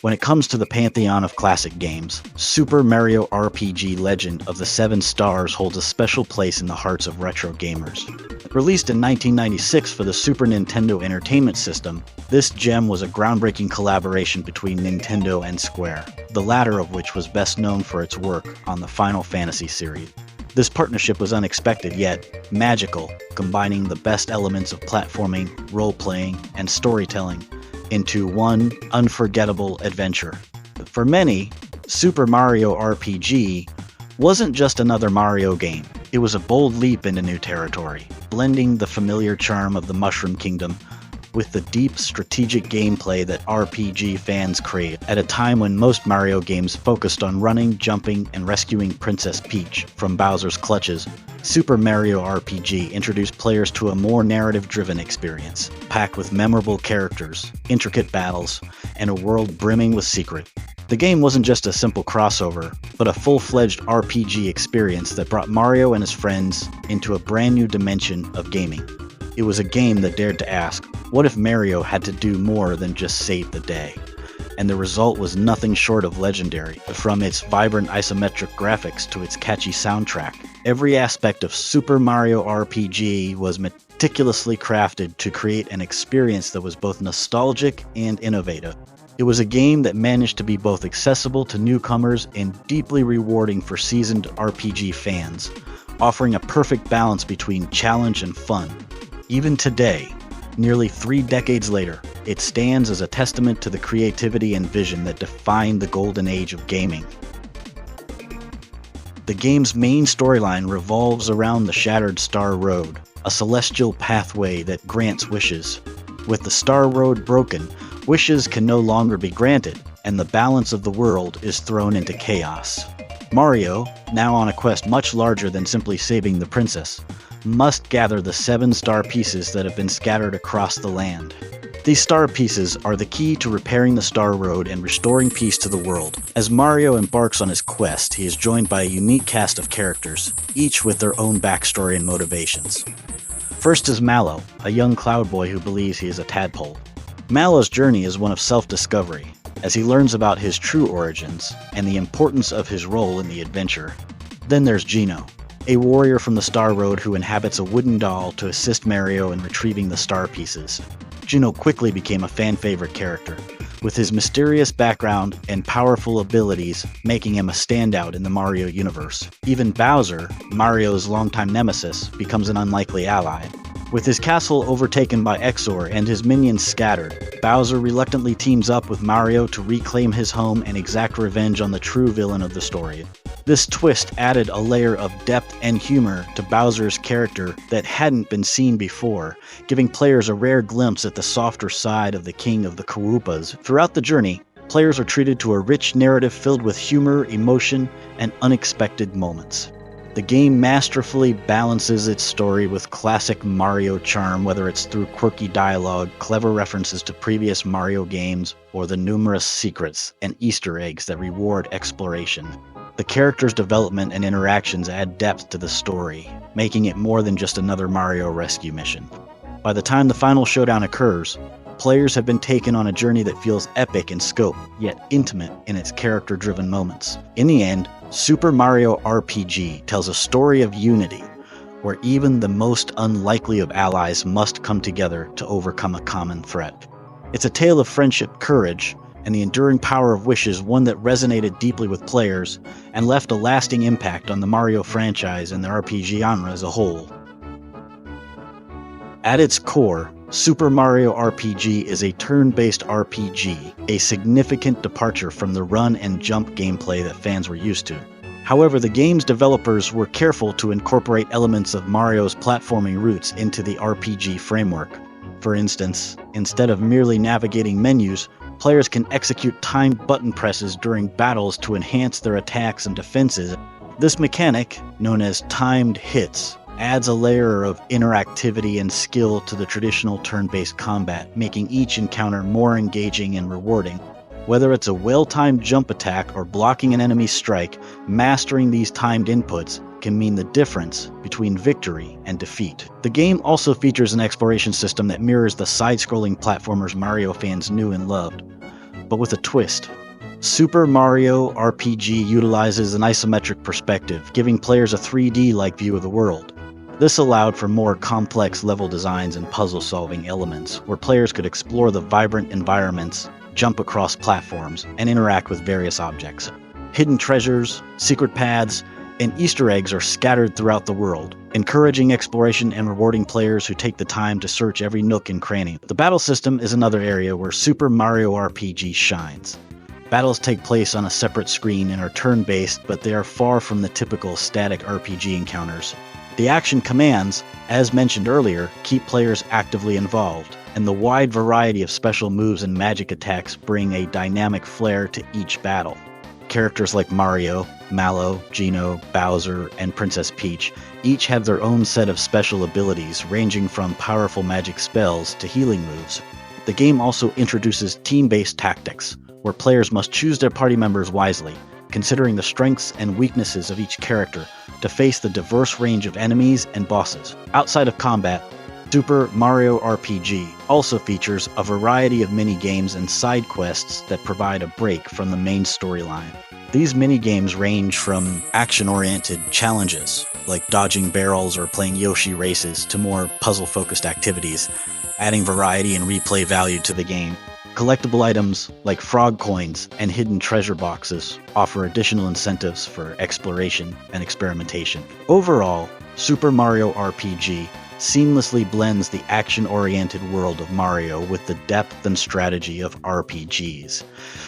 When it comes to the pantheon of classic games, Super Mario RPG Legend of the Seven Stars holds a special place in the hearts of retro gamers. Released in 1996 for the Super Nintendo Entertainment System, this gem was a groundbreaking collaboration between Nintendo and Square, the latter of which was best known for its work on the Final Fantasy series. This partnership was unexpected yet magical, combining the best elements of platforming, role-playing, and storytelling into one unforgettable adventure. For many, Super Mario RPG wasn't just another Mario game. It was a bold leap into new territory, blending the familiar charm of the Mushroom Kingdom with the deep strategic gameplay that RPG fans crave. At a time when most Mario games focused on running, jumping, and rescuing Princess Peach from Bowser's clutches, Super Mario RPG introduced players to a more narrative-driven experience, packed with memorable characters, intricate battles, and a world brimming with secrets. The game wasn't just a simple crossover, but a full-fledged RPG experience that brought Mario and his friends into a brand new dimension of gaming. It was a game that dared to ask, what if Mario had to do more than just save the day? And the result was nothing short of legendary, from its vibrant isometric graphics to its catchy soundtrack. Every aspect of Super Mario RPG was meticulously crafted to create an experience that was both nostalgic and innovative. It was a game that managed to be both accessible to newcomers and deeply rewarding for seasoned RPG fans, offering a perfect balance between challenge and fun. Even today, nearly 3 decades later, it stands as a testament to the creativity and vision that defined the golden age of gaming. The game's main storyline revolves around the Shattered Star Road, a celestial pathway that grants wishes. With the Star Road broken, wishes can no longer be granted, and the balance of the world is thrown into chaos. Mario, now on a quest much larger than simply saving the princess, must gather the 7 star pieces that have been scattered across the land. These star pieces are the key to repairing the Star Road and restoring peace to the world. As Mario embarks on his quest, he is joined by a unique cast of characters, each with their own backstory and motivations. First is Mallow, a young cloud boy who believes he is a tadpole. Mallow's journey is one of self-discovery, as he learns about his true origins and the importance of his role in the adventure. Then there's Geno, a warrior from the Star Road who inhabits a wooden doll to assist Mario in retrieving the star pieces. Geno quickly became a fan-favorite character, with his mysterious background and powerful abilities making him a standout in the Mario universe. Even Bowser, Mario's longtime nemesis, becomes an unlikely ally. With his castle overtaken by Exor and his minions scattered, Bowser reluctantly teams up with Mario to reclaim his home and exact revenge on the true villain of the story. This twist added a layer of depth and humor to Bowser's character that hadn't been seen before, giving players a rare glimpse at the softer side of the King of the Koopas. Throughout the journey, players are treated to a rich narrative filled with humor, emotion, and unexpected moments. The game masterfully balances its story with classic Mario charm, whether it's through quirky dialogue, clever references to previous Mario games, or the numerous secrets and Easter eggs that reward exploration. The characters' development and interactions add depth to the story, making it more than just another Mario rescue mission. By the time the final showdown occurs, players have been taken on a journey that feels epic in scope, yet intimate in its character-driven moments. In the end, Super Mario RPG tells a story of unity, where even the most unlikely of allies must come together to overcome a common threat. It's a tale of friendship, courage, and the enduring power of wishes, one that resonated deeply with players and left a lasting impact on the Mario franchise and the RPG genre as a whole. At its core, Super Mario RPG is a turn-based RPG, a significant departure from the run and jump gameplay that fans were used to. However, the game's developers were careful to incorporate elements of Mario's platforming roots into the RPG framework. For instance, instead of merely navigating menus, players can execute timed button presses during battles to enhance their attacks and defenses. This mechanic, known as timed hits, adds a layer of interactivity and skill to the traditional turn-based combat, making each encounter more engaging and rewarding. Whether it's a well-timed jump attack or blocking an enemy's strike, mastering these timed inputs can mean the difference between victory and defeat. The game also features an exploration system that mirrors the side-scrolling platformers Mario fans knew and loved. but with a twist. Super Mario RPG utilizes an isometric perspective, giving players a 3D-like view of the world. This allowed for more complex level designs and puzzle-solving elements, where players could explore the vibrant environments, jump across platforms, and interact with various objects. Hidden treasures, secret paths, and Easter eggs are scattered throughout the world, encouraging exploration and rewarding players who take the time to search every nook and cranny. The battle system is another area where Super Mario RPG shines. Battles take place on a separate screen and are turn-based, but they are far from the typical static RPG encounters. The action commands, as mentioned earlier, keep players actively involved, and the wide variety of special moves and magic attacks bring a dynamic flair to each battle. Characters like Mario, Mallow, Geno, Bowser, and Princess Peach each have their own set of special abilities, ranging from powerful magic spells to healing moves. The game also introduces team-based tactics, where players must choose their party members wisely, considering the strengths and weaknesses of each character to face the diverse range of enemies and bosses. Outside of combat, Super Mario RPG also features a variety of mini-games and side quests that provide a break from the main storyline. These mini-games range from action-oriented challenges, like dodging barrels or playing Yoshi races, to more puzzle-focused activities, adding variety and replay value to the game. Collectible items like frog coins and hidden treasure boxes offer additional incentives for exploration and experimentation. Overall, Super Mario RPG seamlessly blends the action-oriented world of Mario with the depth and strategy of RPGs,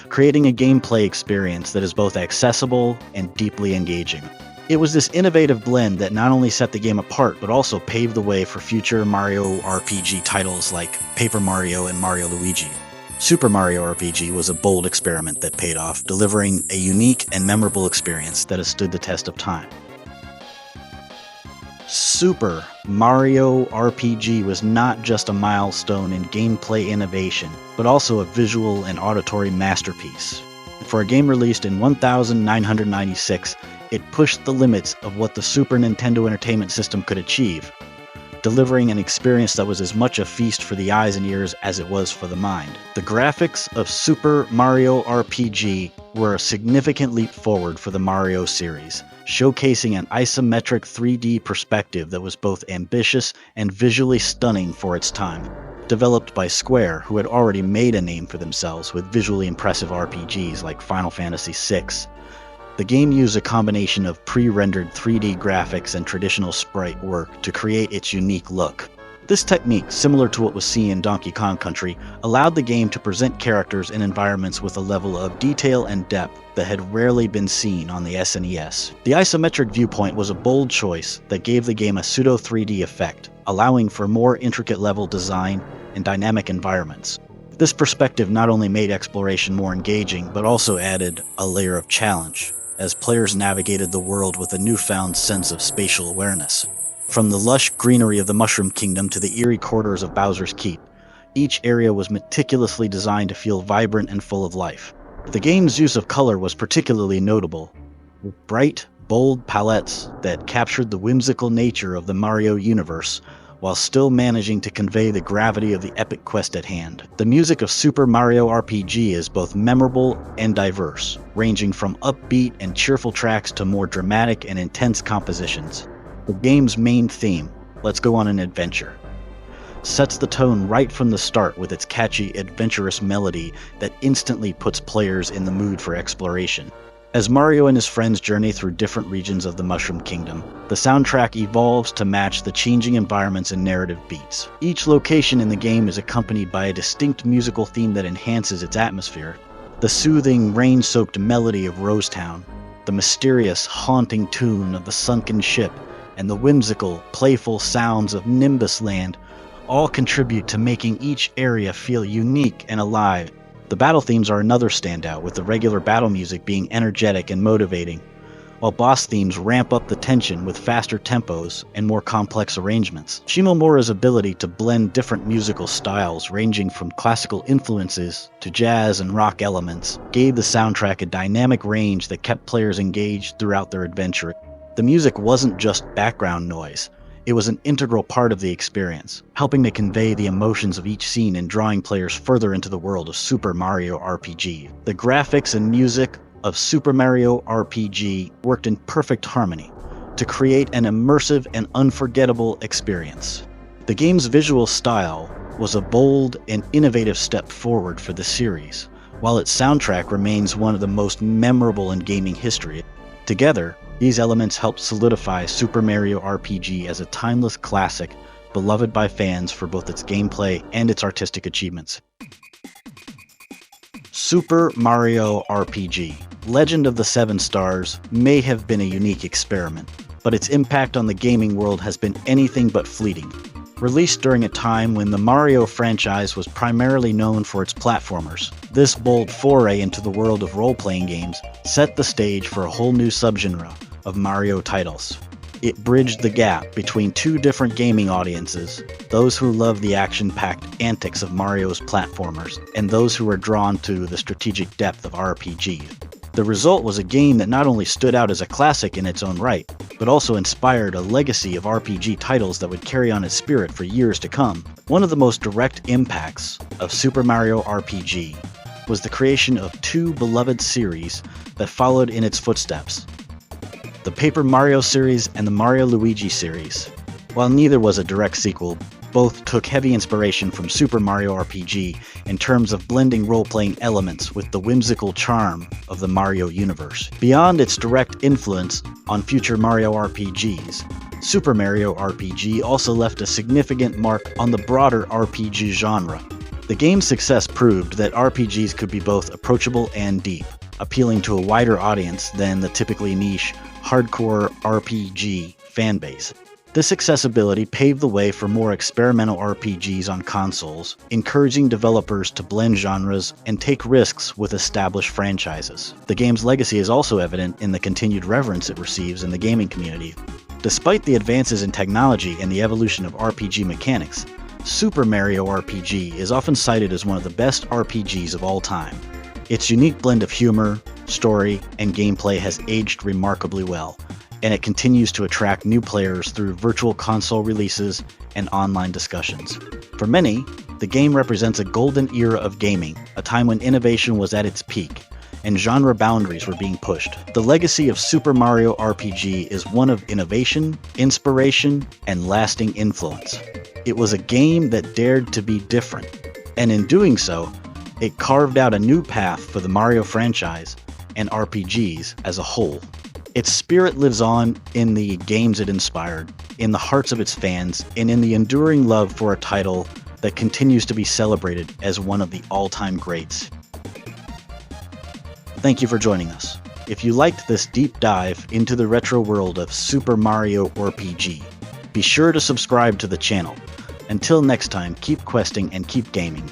creating a gameplay experience that is both accessible and deeply engaging. It was this innovative blend that not only set the game apart, but also paved the way for future Mario RPG titles like Paper Mario and Mario Luigi. Super Mario RPG was a bold experiment that paid off, delivering a unique and memorable experience that has stood the test of time. Super Mario RPG was not just a milestone in gameplay innovation, but also a visual and auditory masterpiece. For a game released in 1996, it pushed the limits of what the Super Nintendo Entertainment System could achieve, delivering an experience that was as much a feast for the eyes and ears as it was for the mind. The graphics of Super Mario RPG were a significant leap forward for the Mario series, showcasing an isometric 3D perspective that was both ambitious and visually stunning for its time. Developed by Square, who had already made a name for themselves with visually impressive RPGs like Final Fantasy VI, the game used a combination of pre-rendered 3D graphics and traditional sprite work to create its unique look. This technique, similar to what was seen in Donkey Kong Country, allowed the game to present characters and environments with a level of detail and depth that had rarely been seen on the SNES. The isometric viewpoint was a bold choice that gave the game a pseudo-3D effect, allowing for more intricate level design and dynamic environments. This perspective not only made exploration more engaging, but also added a layer of challenge, as players navigated the world with a newfound sense of spatial awareness. From the lush greenery of the Mushroom Kingdom to the eerie corridors of Bowser's Keep, each area was meticulously designed to feel vibrant and full of life. The game's use of color was particularly notable, with bright, bold palettes that captured the whimsical nature of the Mario universe, while still managing to convey the gravity of the epic quest at hand. The music of Super Mario RPG is both memorable and diverse, ranging from upbeat and cheerful tracks to more dramatic and intense compositions. The game's main theme, "Let's Go on an Adventure," sets the tone right from the start with its catchy, adventurous melody that instantly puts players in the mood for exploration. As Mario and his friends journey through different regions of the Mushroom Kingdom, the soundtrack evolves to match the changing environments and narrative beats. Each location in the game is accompanied by a distinct musical theme that enhances its atmosphere. The soothing, rain-soaked melody of Rose Town, the mysterious, haunting tune of the Sunken Ship, and the whimsical, playful sounds of Nimbus Land all contribute to making each area feel unique and alive. The battle themes are another standout, with the regular battle music being energetic and motivating, while boss themes ramp up the tension with faster tempos and more complex arrangements. Shimomura's ability to blend different musical styles, ranging from classical influences to jazz and rock elements, gave the soundtrack a dynamic range that kept players engaged throughout their adventure. The music wasn't just background noise. It was an integral part of the experience, helping to convey the emotions of each scene and drawing players further into the world of Super Mario RPG. The graphics and music of Super Mario RPG worked in perfect harmony to create an immersive and unforgettable experience. The game's visual style was a bold and innovative step forward for the series, while its soundtrack remains one of the most memorable in gaming history. Together, these elements helped solidify Super Mario RPG as a timeless classic beloved by fans for both its gameplay and its artistic achievements. Super Mario RPG Legend of the Seven Stars may have been a unique experiment, but its impact on the gaming world has been anything but fleeting. Released during a time when the Mario franchise was primarily known for its platformers, this bold foray into the world of role-playing games set the stage for a whole new subgenre of Mario titles. It bridged the gap between two different gaming audiences, those who love the action-packed antics of Mario's platformers, and those who are drawn to the strategic depth of RPGs. The result was a game that not only stood out as a classic in its own right, but also inspired a legacy of RPG titles that would carry on its spirit for years to come. One of the most direct impacts of Super Mario RPG was the creation of two beloved series that followed in its footsteps: the Paper Mario series and the Mario Luigi series. While neither was a direct sequel, both took heavy inspiration from Super Mario RPG in terms of blending role-playing elements with the whimsical charm of the Mario universe. Beyond its direct influence on future Mario RPGs, Super Mario RPG also left a significant mark on the broader RPG genre. The game's success proved that RPGs could be both approachable and deep, appealing to a wider audience than the typically niche, hardcore RPG fanbase. This accessibility paved the way for more experimental RPGs on consoles, encouraging developers to blend genres and take risks with established franchises. The game's legacy is also evident in the continued reverence it receives in the gaming community. Despite the advances in technology and the evolution of RPG mechanics, Super Mario RPG is often cited as one of the best RPGs of all time. Its unique blend of humor, story, and gameplay has aged remarkably well, and it continues to attract new players through virtual console releases and online discussions. For many, the game represents a golden era of gaming, a time when innovation was at its peak, and genre boundaries were being pushed. The legacy of Super Mario RPG is one of innovation, inspiration, and lasting influence. It was a game that dared to be different, and in doing so, it carved out a new path for the Mario franchise and RPGs as a whole. Its spirit lives on in the games it inspired, in the hearts of its fans, and in the enduring love for a title that continues to be celebrated as one of the all-time greats. Thank you for joining us. If you liked this deep dive into the retro world of Super Mario RPG, be sure to subscribe to the channel. Until next time, keep questing and keep gaming.